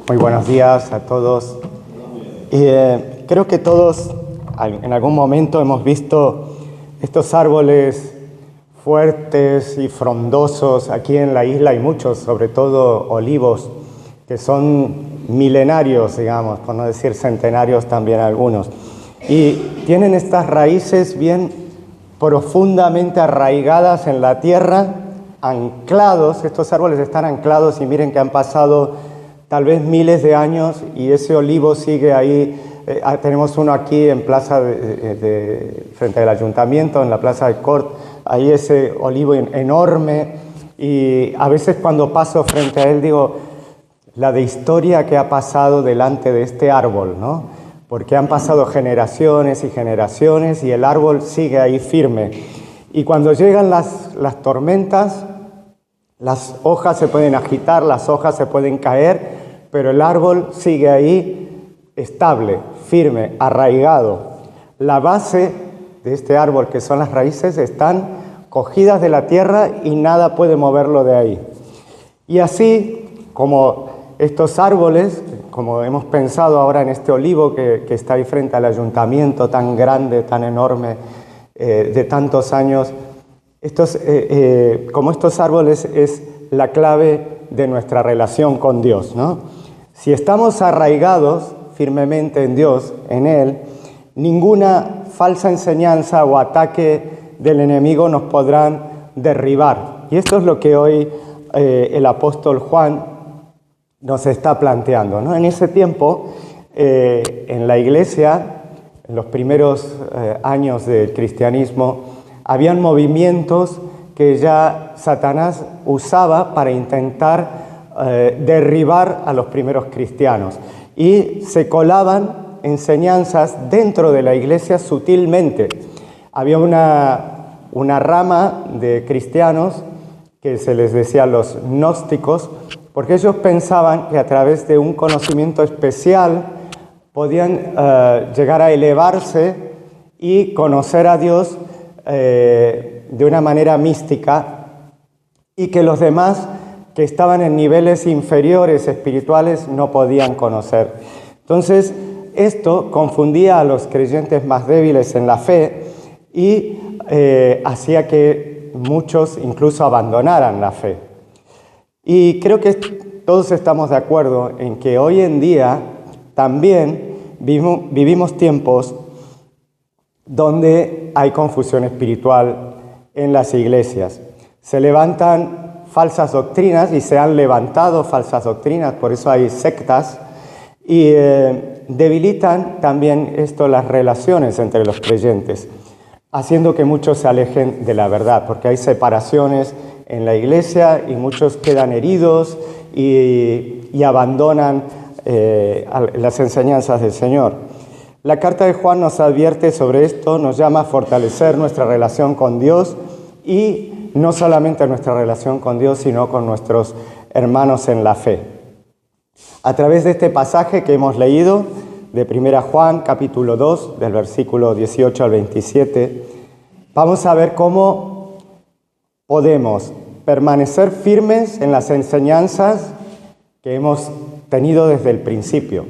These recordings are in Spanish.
Muy buenos días a todos. Creo que todos en algún momento hemos visto estos árboles fuertes y frondosos. Aquí en la isla hay muchos, sobre todo olivos, que son milenarios, digamos, por no decir centenarios también algunos. Y tienen estas raíces bien profundamente arraigadas en la tierra, anclados. Estos árboles están anclados y miren que han pasado tal vez miles de años y ese olivo sigue ahí. Tenemos uno aquí en plaza frente al ayuntamiento, en la plaza de Cort, ahí ese olivo enorme, y a veces cuando paso frente a él digo la de historia que ha pasado delante de este árbol, ¿no? Porque han pasado generaciones y generaciones y el árbol sigue ahí firme. Y cuando llegan las tormentas, las hojas se pueden agitar, las hojas se pueden caer, pero el árbol sigue ahí estable, firme, arraigado. La base de este árbol, que son las raíces, están cogidas de la tierra y nada puede moverlo de ahí. Y así como estos árboles, como hemos pensado ahora en este olivo que está ahí frente al ayuntamiento, tan grande, tan enorme, de tantos años, como estos árboles es la clave de nuestra relación con Dios, ¿no? Si estamos arraigados firmemente en Dios, en Él, ninguna falsa enseñanza o ataque del enemigo nos podrán derribar. Y esto es lo que hoy el apóstol Juan nos está planteando, ¿no? En ese tiempo, en la iglesia, en los primeros años del cristianismo, habían movimientos que ya Satanás usaba para intentar derribar a los primeros cristianos. Y se colaban enseñanzas dentro de la iglesia sutilmente. Había una rama de cristianos que se les decía los gnósticos, porque ellos pensaban que a través de un conocimiento especial podían llegar a elevarse y conocer a Dios de una manera mística, y que los demás que estaban en niveles inferiores espirituales no podían conocer. Entonces, esto confundía a los creyentes más débiles en la fe y hacía que muchos incluso abandonaran la fe. Y creo que todos estamos de acuerdo en que hoy en día también vivimos tiempos donde hay confusión espiritual en las iglesias. Se levantan falsas doctrinas y se han levantado falsas doctrinas, por eso hay sectas, y debilitan también las relaciones entre los creyentes, haciendo que muchos se alejen de la verdad, porque hay separaciones en la iglesia y muchos quedan heridos y abandonan las enseñanzas del Señor. La carta de Juan nos advierte sobre esto, nos llama a fortalecer nuestra relación con Dios, y no solamente nuestra relación con Dios, sino con nuestros hermanos en la fe. A través de este pasaje que hemos leído, de 1 Juan, capítulo 2, del versículo 18 al 27, vamos a ver cómo podemos permanecer firmes en las enseñanzas que hemos tenido desde el principio,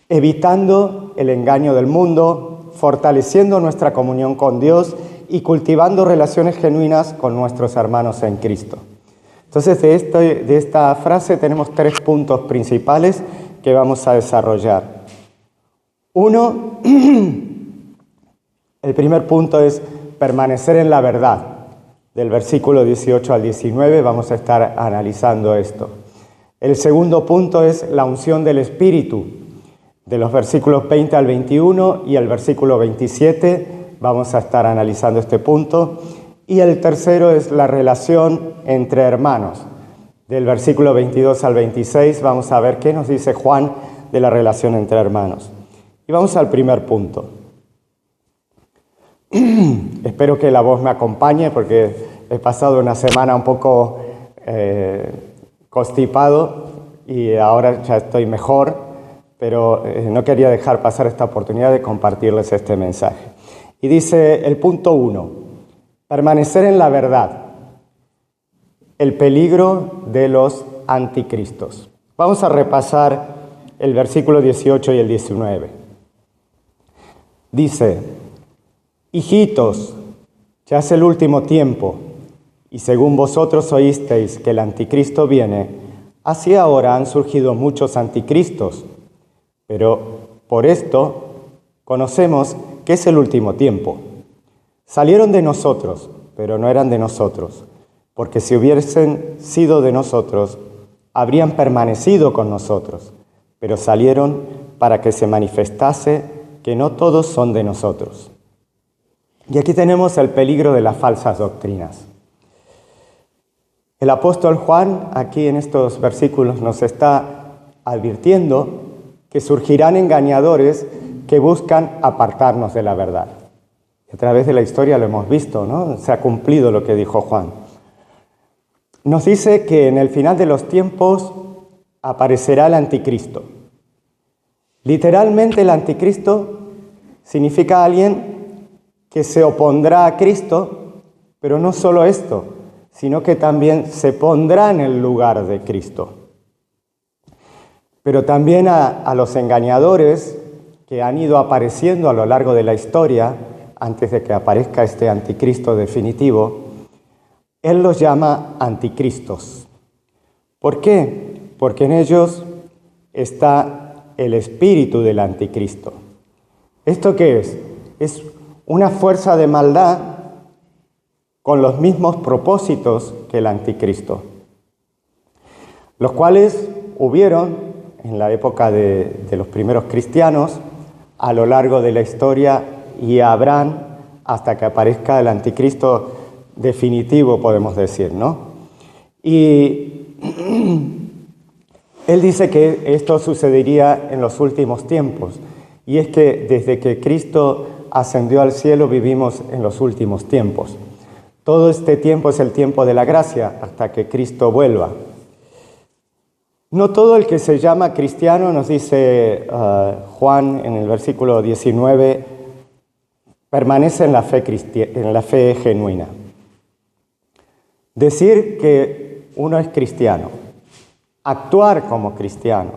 evitando el engaño del mundo, fortaleciendo nuestra comunión con Dios y cultivando relaciones genuinas con nuestros hermanos en Cristo. Entonces, de esta frase tenemos 3 puntos principales que vamos a desarrollar. Uno, el primer punto es permanecer en la verdad. Del versículo 18 al 19 vamos a estar analizando esto. El segundo punto es la unción del Espíritu. De los versículos 20 al 21 y el versículo 27 vamos a estar analizando este punto. Y el tercero es la relación entre hermanos. Del versículo 22 al 26 vamos a ver qué nos dice Juan de la relación entre hermanos. Y vamos al primer punto. Espero que la voz me acompañe porque he pasado una semana un poco constipado y ahora ya estoy mejor, pero no quería dejar pasar esta oportunidad de compartirles este mensaje. Y dice el punto 1, permanecer en la verdad, el peligro de los anticristos. Vamos a repasar el versículo 18 y el 19. Dice: hijitos, ya es el último tiempo, y según vosotros oísteis que el anticristo viene, así ahora han surgido muchos anticristos. Pero por esto conocemos que es el último tiempo. Salieron de nosotros, pero no eran de nosotros, porque si hubiesen sido de nosotros, habrían permanecido con nosotros, pero salieron para que se manifestase que no todos son de nosotros. Y aquí tenemos el peligro de las falsas doctrinas. El apóstol Juan, aquí en estos versículos, nos está advirtiendo que surgirán engañadores que buscan apartarnos de la verdad. A través de la historia lo hemos visto, ¿no? Se ha cumplido lo que dijo Juan. Nos dice que en el final de los tiempos aparecerá el anticristo. Literalmente el anticristo significa alguien que se opondrá a Cristo, pero no solo esto, sino que también se pondrá en el lugar de Cristo. Pero también a los engañadores que han ido apareciendo a lo largo de la historia, antes de que aparezca este anticristo definitivo, él los llama anticristos. ¿Por qué? Porque en ellos está el espíritu del anticristo. ¿Esto qué es? Es una fuerza de maldad con los mismos propósitos que el anticristo, los cuales hubieron en la época de los primeros cristianos, a lo largo de la historia, y habrán hasta que aparezca el anticristo definitivo, podemos decir, ¿no? Y él dice que esto sucedería en los últimos tiempos, y es que desde que Cristo ascendió al cielo vivimos en los últimos tiempos. Todo este tiempo es el tiempo de la gracia hasta que Cristo vuelva. No todo el que se llama cristiano, nos dice Juan en el versículo 19, permanece en la fe genuina. Decir que uno es cristiano, actuar como cristiano,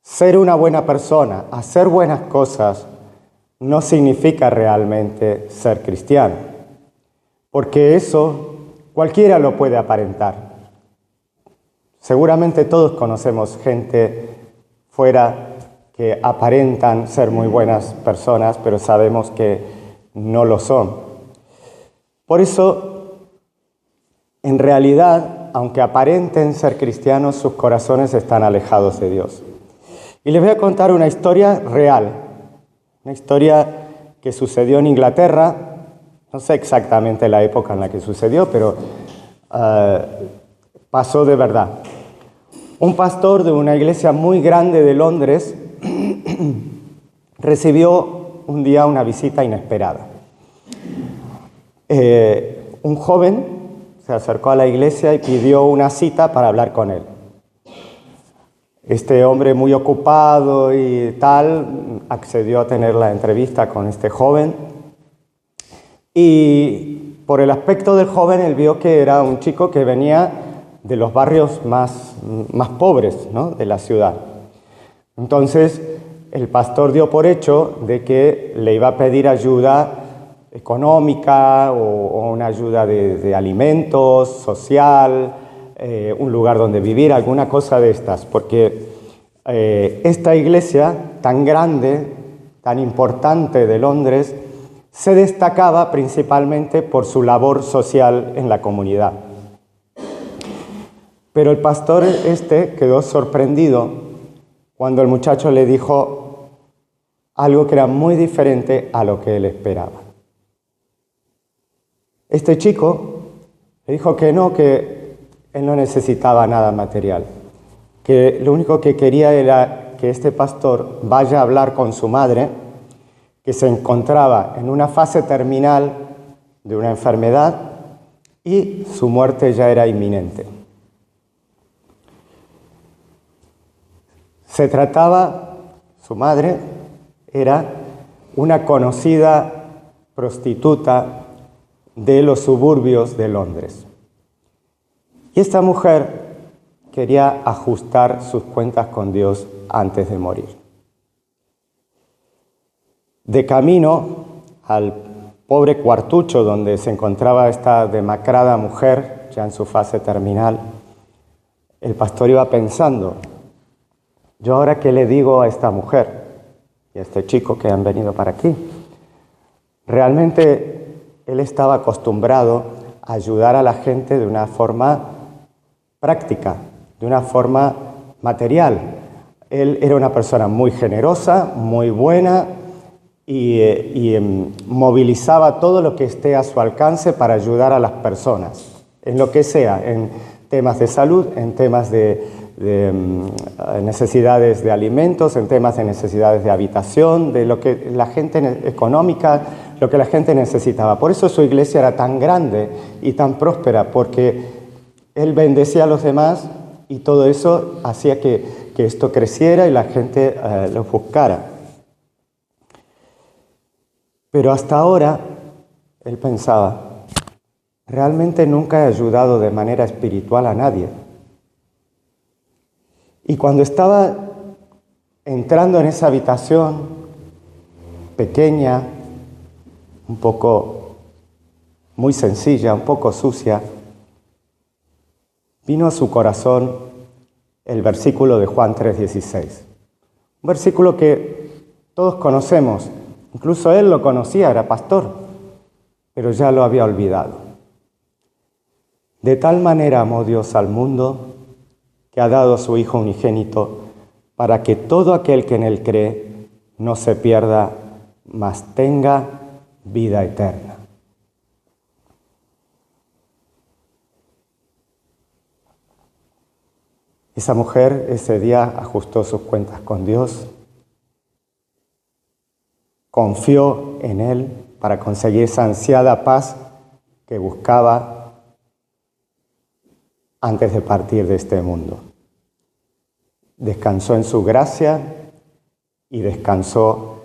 ser una buena persona, hacer buenas cosas, no significa realmente ser cristiano, porque eso cualquiera lo puede aparentar. Seguramente todos conocemos gente fuera que aparentan ser muy buenas personas, pero sabemos que no lo son. Por eso, en realidad, aunque aparenten ser cristianos, sus corazones están alejados de Dios. Y les voy a contar una historia real, una historia que sucedió en Inglaterra. No sé exactamente la época en la que sucedió, pero pasó de verdad. Un pastor de una iglesia muy grande de Londres recibió un día una visita inesperada. Un joven se acercó a la iglesia y pidió una cita para hablar con él. Este hombre, muy ocupado y tal, accedió a tener la entrevista con este joven. Y por el aspecto del joven, él vio que era un chico que venía de los barrios más pobres, ¿no?, de la ciudad. Entonces, el pastor dio por hecho de que le iba a pedir ayuda económica o una ayuda de alimentos, social, un lugar donde vivir, alguna cosa de estas, porque esta iglesia tan grande, tan importante de Londres, se destacaba principalmente por su labor social en la comunidad. Pero el pastor quedó sorprendido cuando el muchacho le dijo algo que era muy diferente a lo que él esperaba. Este chico le dijo que no, que él no necesitaba nada material, que lo único que quería era que este pastor vaya a hablar con su madre, que se encontraba en una fase terminal de una enfermedad y su muerte ya era inminente. Se trataba, su madre era una conocida prostituta de los suburbios de Londres. Y esta mujer quería ajustar sus cuentas con Dios antes de morir. De camino al pobre cuartucho donde se encontraba esta demacrada mujer, ya en su fase terminal, el pastor iba pensando, ¿yo ahora qué le digo a esta mujer y a este chico que han venido para aquí? Realmente él estaba acostumbrado a ayudar a la gente de una forma práctica, de una forma material. Él era una persona muy generosa, muy buena y movilizaba todo lo que esté a su alcance para ayudar a las personas, en lo que sea, en temas de salud, en temas de necesidades de alimentos, en temas de necesidades de habitación, de lo que la gente económica, lo que la gente necesitaba. Por eso su iglesia era tan grande y tan próspera, porque él bendecía a los demás y todo eso hacía que esto creciera y la gente lo buscara. Pero hasta ahora, él pensaba, realmente nunca he ayudado de manera espiritual a nadie. Y cuando estaba entrando en esa habitación pequeña, un poco muy sencilla, un poco sucia, vino a su corazón el versículo de Juan 3:16. Un versículo que todos conocemos, incluso él lo conocía, era pastor, pero ya lo había olvidado. De tal manera amó Dios al mundo que ha dado a su Hijo unigénito para que todo aquel que en él cree no se pierda, mas tenga vida eterna. Esa mujer ese día ajustó sus cuentas con Dios, confió en Él para conseguir esa ansiada paz que buscaba antes de partir de este mundo. Descansó en su gracia y descansó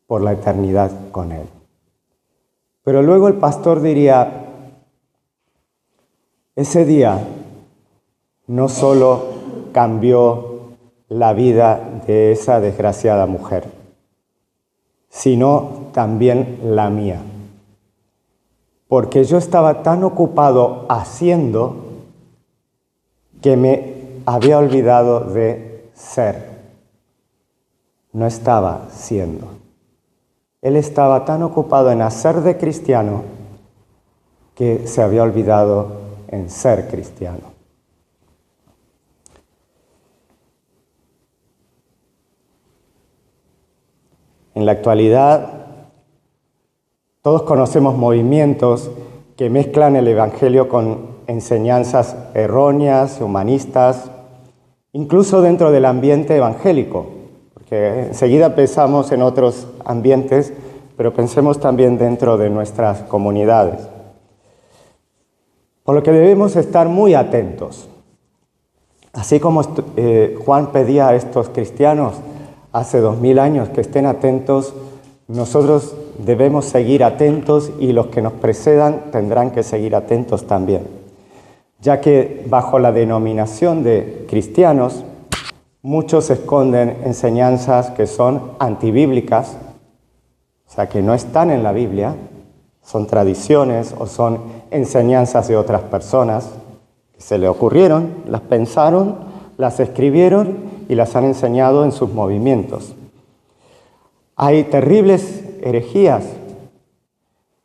por la eternidad con Él. Pero luego el pastor diría, ese día no solo cambió la vida de esa desgraciada mujer, sino también la mía. Porque yo estaba tan ocupado haciendo que me había olvidado de ser. No estaba siendo. Él estaba tan ocupado en hacer de cristiano que se había olvidado en ser cristiano. En la actualidad, todos conocemos movimientos que mezclan el Evangelio con enseñanzas erróneas, humanistas, incluso dentro del ambiente evangélico, porque enseguida pensamos en otros ambientes, pero pensemos también dentro de nuestras comunidades. Por lo que debemos estar muy atentos. Así como Juan pedía a estos cristianos hace 2000 años que estén atentos, nosotros debemos seguir atentos y los que nos precedan tendrán que seguir atentos también, ya que bajo la denominación de cristianos muchos esconden enseñanzas que son antibíblicas, o sea que no están en la Biblia, son tradiciones o son enseñanzas de otras personas que se le ocurrieron, las pensaron, las escribieron y las han enseñado en sus movimientos. Hay terribles herejías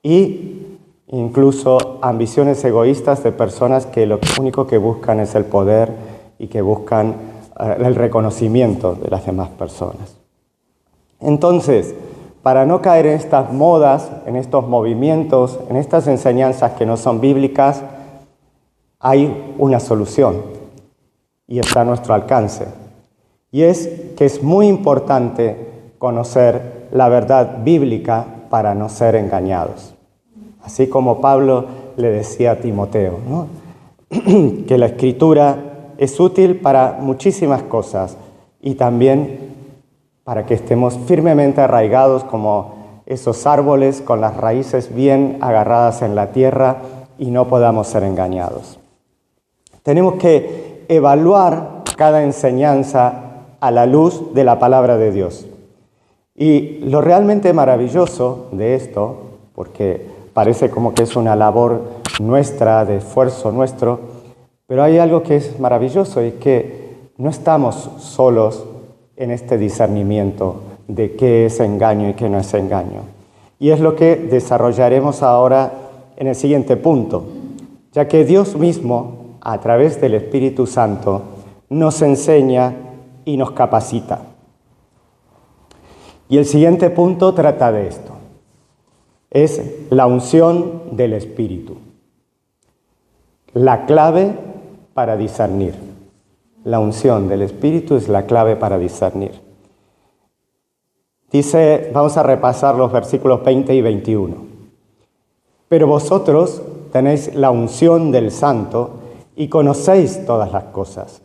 y incluso ambiciones egoístas de personas que lo único que buscan es el poder y que buscan el reconocimiento de las demás personas. Entonces, para no caer en estas modas, en estos movimientos, en estas enseñanzas que no son bíblicas, hay una solución y está a nuestro alcance. Y es que es muy importante conocer la verdad bíblica para no ser engañados. Así como Pablo le decía a Timoteo, ¿no? Que la Escritura es útil para muchísimas cosas y también para que estemos firmemente arraigados como esos árboles con las raíces bien agarradas en la tierra y no podamos ser engañados. Tenemos que evaluar cada enseñanza a la luz de la palabra de Dios. Y lo realmente maravilloso de esto, porque parece como que es una labor nuestra, de esfuerzo nuestro, pero hay algo que es maravilloso y que no estamos solos en este discernimiento de qué es engaño y qué no es engaño. Y es lo que desarrollaremos ahora en el siguiente punto, ya que Dios mismo, a través del Espíritu Santo, nos enseña y nos capacita. Y el siguiente punto trata de esto. Es la unción del Espíritu. La clave para discernir. La unción del Espíritu es la clave para discernir. Dice, vamos a repasar los versículos 20 y 21. Pero vosotros tenéis la unción del Santo y conocéis todas las cosas.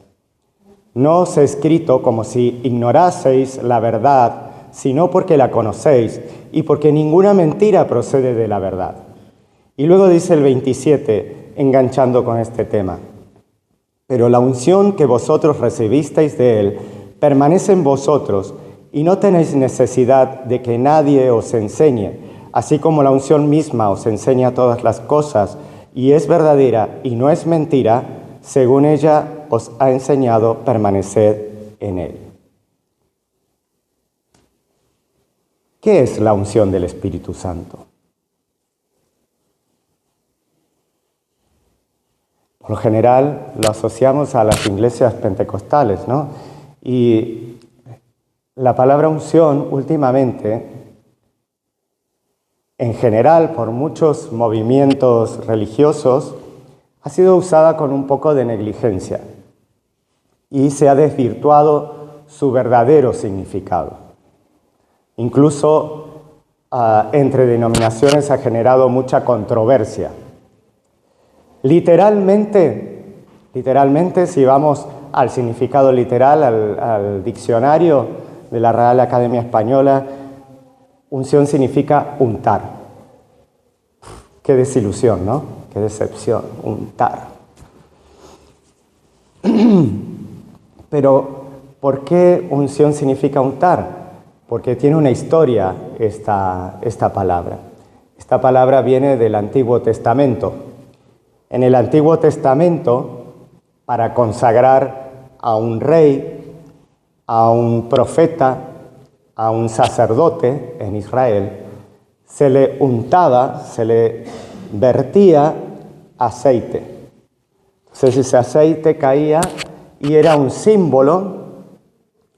No os he escrito como si ignoraseis la verdad, sino porque la conocéis y porque ninguna mentira procede de la verdad. Y luego dice el 27, enganchando con este tema. Pero la unción que vosotros recibisteis de Él permanece en vosotros y no tenéis necesidad de que nadie os enseñe, así como la unción misma os enseña todas las cosas y es verdadera y no es mentira, según ella os ha enseñado, permaneced en Él. ¿Qué es la unción del Espíritu Santo? Por lo general lo asociamos a las iglesias pentecostales, ¿no? Y la palabra unción últimamente, en general por muchos movimientos religiosos, ha sido usada con un poco de negligencia y se ha desvirtuado su verdadero significado. Incluso entre denominaciones ha generado mucha controversia. Literalmente, si vamos al significado literal, al diccionario de la Real Academia Española, unción significa untar. Qué desilusión, ¿no? Qué decepción, untar. Pero, ¿por qué unción significa untar? Porque tiene una historia esta palabra. Esta palabra viene del Antiguo Testamento. En el Antiguo Testamento, para consagrar a un rey, a un profeta, a un sacerdote en Israel, se le untaba, se le vertía aceite. Entonces ese aceite caía y era un símbolo,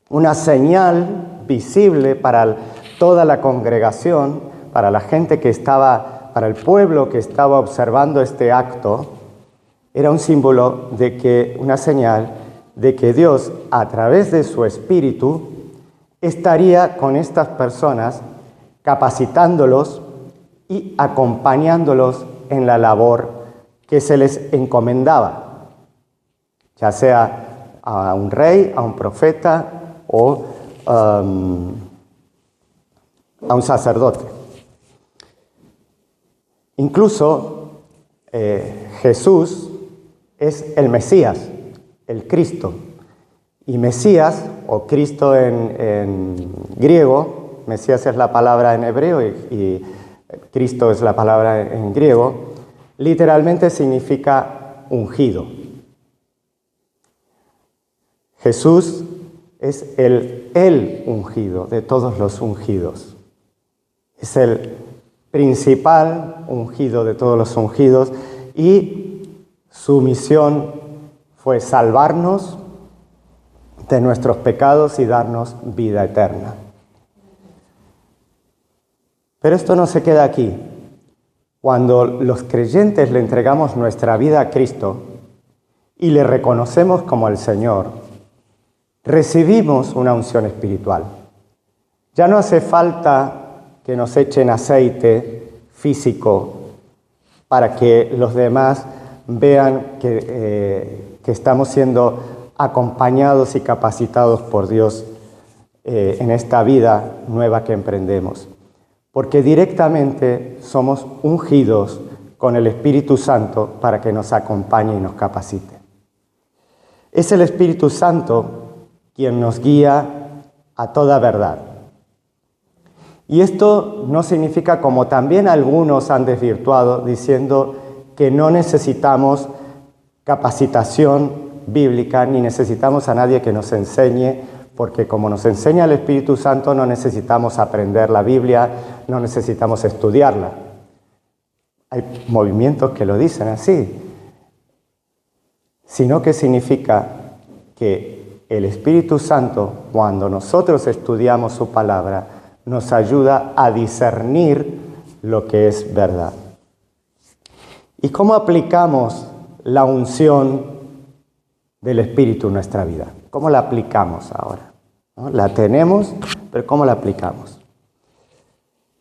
una señal visible para toda la congregación, para la gente que estaba, para el pueblo que estaba observando este acto. Era un símbolo de que, una señal de que Dios, a través de su Espíritu, estaría con estas personas, capacitándolos y acompañándolos en la labor que se les encomendaba, ya sea a un rey, a un profeta o a un sacerdote. Incluso Jesús es el Mesías, el Cristo. Y Mesías, o Cristo en griego, Mesías es la palabra en hebreo y Cristo es la palabra en griego, literalmente significa ungido. Jesús es el ungido de todos los ungidos. Es el principal ungido de todos los ungidos y su misión fue salvarnos de nuestros pecados y darnos vida eterna. Pero esto no se queda aquí. Cuando los creyentes le entregamos nuestra vida a Cristo y le reconocemos como el Señor, recibimos una unción espiritual. Ya no hace falta que nos echen aceite físico para que los demás vean que estamos siendo acompañados y capacitados por Dios en esta vida nueva que emprendemos. Porque directamente somos ungidos con el Espíritu Santo para que nos acompañe y nos capacite. Es el Espíritu Santo quien nos guía a toda verdad. Y esto no significa, como también algunos han desvirtuado, diciendo que no necesitamos capacitación bíblica ni necesitamos a nadie que nos enseñe, porque como nos enseña el Espíritu Santo no necesitamos aprender la Biblia, no necesitamos estudiarla. Hay movimientos que lo dicen así, sino que significa que el Espíritu Santo, cuando nosotros estudiamos su palabra, nos ayuda a discernir lo que es verdad. ¿Y cómo aplicamos la unción del Espíritu en nuestra vida? ¿Cómo la aplicamos ahora? ¿No? La tenemos, pero ¿cómo la aplicamos?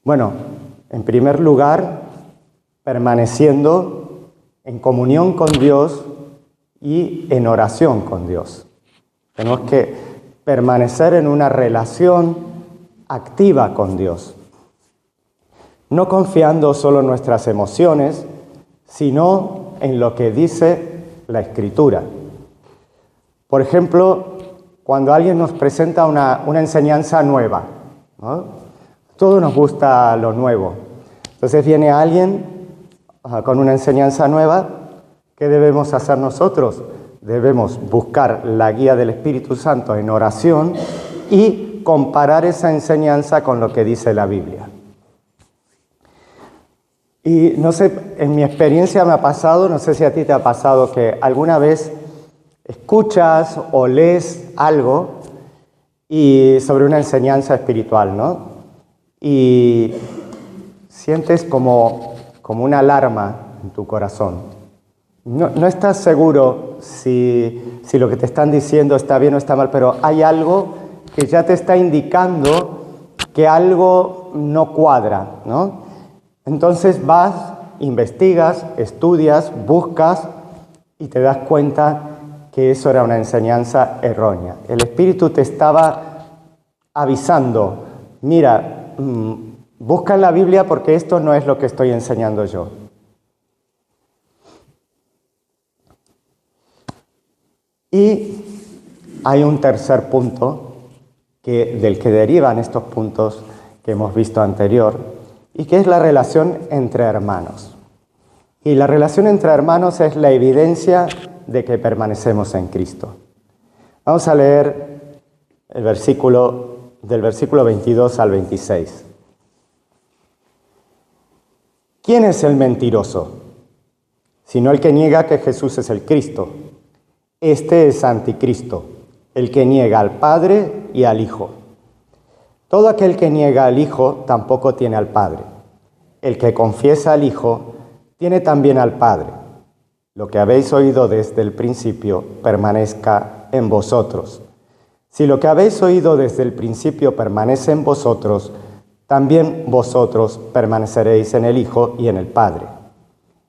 Bueno, en primer lugar, permaneciendo en comunión con Dios y en oración con Dios. Tenemos que permanecer en una relación activa con Dios, no confiando solo en nuestras emociones, sino en lo que dice la Escritura. Por ejemplo, cuando alguien nos presenta una enseñanza nueva, ¿no? A todos nos gusta lo nuevo. Entonces viene alguien con una enseñanza nueva, ¿qué debemos hacer nosotros? Debemos buscar la guía del Espíritu Santo en oración y comparar esa enseñanza con lo que dice la Biblia. Y no sé, en mi experiencia me ha pasado, no sé si a ti te ha pasado, que alguna vez escuchas o lees algo y sobre una enseñanza espiritual, ¿no? Y sientes como una alarma en tu corazón. No estás seguro si lo que te están diciendo está bien o está mal, pero hay algo que ya te está indicando que algo no cuadra, ¿no? Entonces vas, investigas, estudias, buscas y te das cuenta que eso era una enseñanza errónea. El Espíritu te estaba avisando, mira, busca en la Biblia porque esto no es lo que estoy enseñando yo. Y hay un tercer punto del que derivan estos puntos que hemos visto anterior, y que es la relación entre hermanos. Y la relación entre hermanos es la evidencia de que permanecemos en Cristo. Vamos a leer el versículo, del versículo 22 al 26. ¿Quién es el mentiroso? Sino el que niega que Jesús es el Cristo. Este es anticristo, el que niega al Padre y al Hijo. Todo aquel que niega al Hijo tampoco tiene al Padre. El que confiesa al Hijo tiene también al Padre. Lo que habéis oído desde el principio permanezca en vosotros. Si lo que habéis oído desde el principio permanece en vosotros, también vosotros permaneceréis en el Hijo y en el Padre.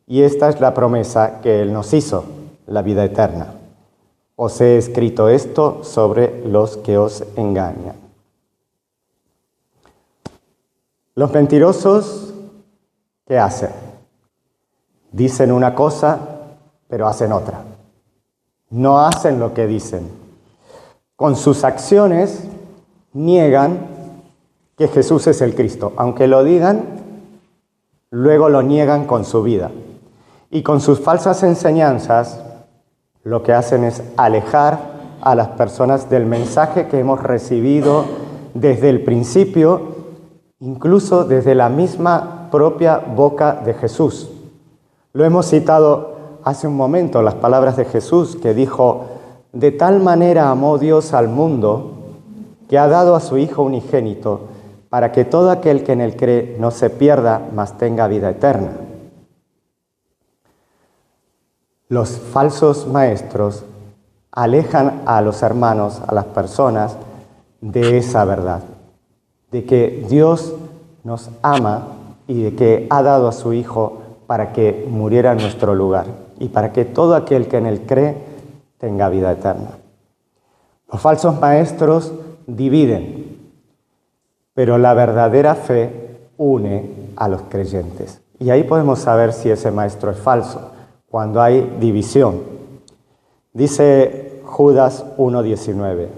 Y esta es la promesa que Él nos hizo, la vida eterna. Os he escrito esto sobre los que os engañan. Los mentirosos, ¿qué hacen? Dicen una cosa, pero hacen otra. No hacen lo que dicen. Con sus acciones niegan que Jesús es el Cristo. Aunque lo digan, luego lo niegan con su vida. Y con sus falsas enseñanzas, lo que hacen es alejar a las personas del mensaje que hemos recibido desde el principio, incluso desde la misma propia boca de Jesús. Lo hemos citado hace un momento, las palabras de Jesús, que dijo: de tal manera amó Dios al mundo, que ha dado a su Hijo unigénito, para que todo aquel que en él cree no se pierda, mas tenga vida eterna. Los falsos maestros alejan a los hermanos, a las personas, de esa verdad, de que Dios nos ama y de que ha dado a su Hijo para que muriera en nuestro lugar y para que todo aquel que en él cree tenga vida eterna. Los falsos maestros dividen, pero la verdadera fe une a los creyentes. Y ahí podemos saber si ese maestro es falso, cuando hay división. Dice Judas 1:19.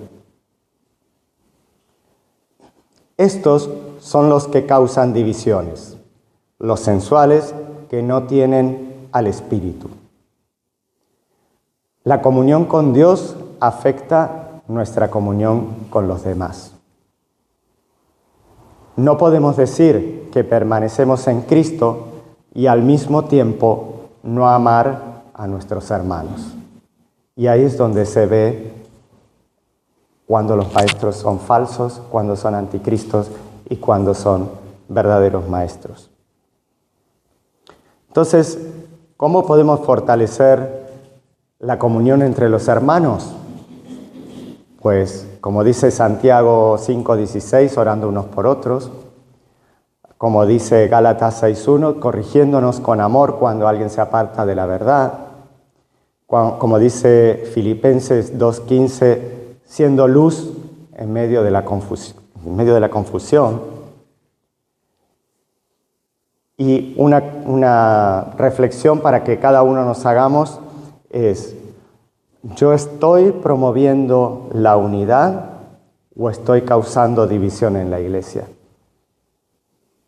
Estos son los que causan divisiones, los sensuales que no tienen al Espíritu. La comunión con Dios afecta nuestra comunión con los demás. No podemos decir que permanecemos en Cristo y al mismo tiempo no amar a nuestros hermanos. Y ahí es donde se ve cuando los maestros son falsos, cuando son anticristos y cuando son verdaderos maestros. Entonces, ¿cómo podemos fortalecer la comunión entre los hermanos? Pues, como dice Santiago 5:16, orando unos por otros. Como dice Gálatas 6:1, corrigiéndonos con amor cuando alguien se aparta de la verdad. Como dice Filipenses 2:15, siendo luz en medio de la confusión. Y una reflexión para que cada uno nos hagamos es: ¿yo estoy promoviendo la unidad o estoy causando división en la iglesia?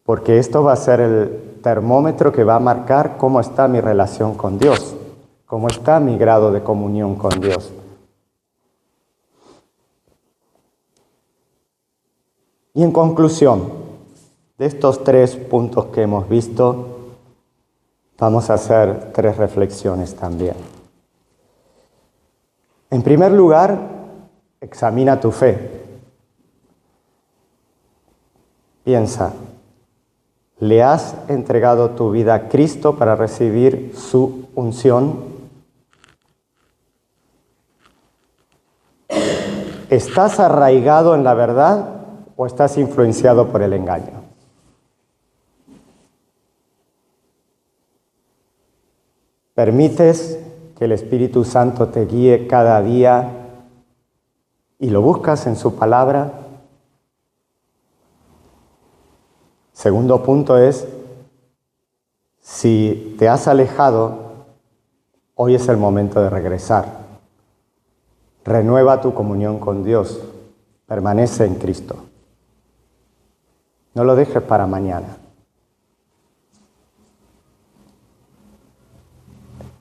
Porque esto va a ser el termómetro que va a marcar cómo está mi relación con Dios, cómo está mi grado de comunión con Dios. Y en conclusión, de estos 3 puntos que hemos visto, vamos a hacer 3 reflexiones también. En primer lugar, examina tu fe. Piensa, ¿le has entregado tu vida a Cristo para recibir su unción? ¿Estás arraigado en la verdad o estás influenciado por el engaño? ¿Permites que el Espíritu Santo te guíe cada día y lo buscas en su palabra? Segundo punto es, si te has alejado, hoy es el momento de regresar. Renueva tu comunión con Dios. Permanece en Cristo. No lo dejes para mañana.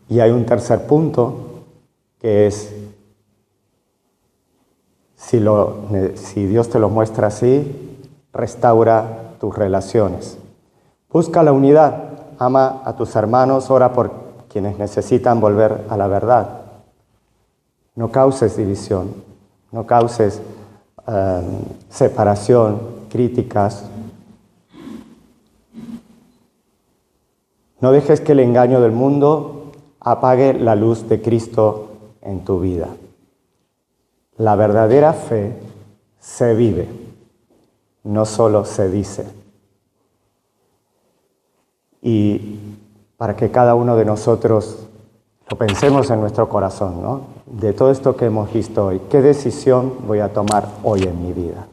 Y hay un tercer punto, que es, si Dios te lo muestra así, restaura tus relaciones. Busca la unidad, ama a tus hermanos, ora por quienes necesitan volver a la verdad. No causes división, no causes separación, críticas. No dejes que el engaño del mundo apague la luz de Cristo en tu vida. La verdadera fe se vive, no solo se dice. Y para que cada uno de nosotros lo pensemos en nuestro corazón, ¿no? De todo esto que hemos visto hoy, ¿qué decisión voy a tomar hoy en mi vida?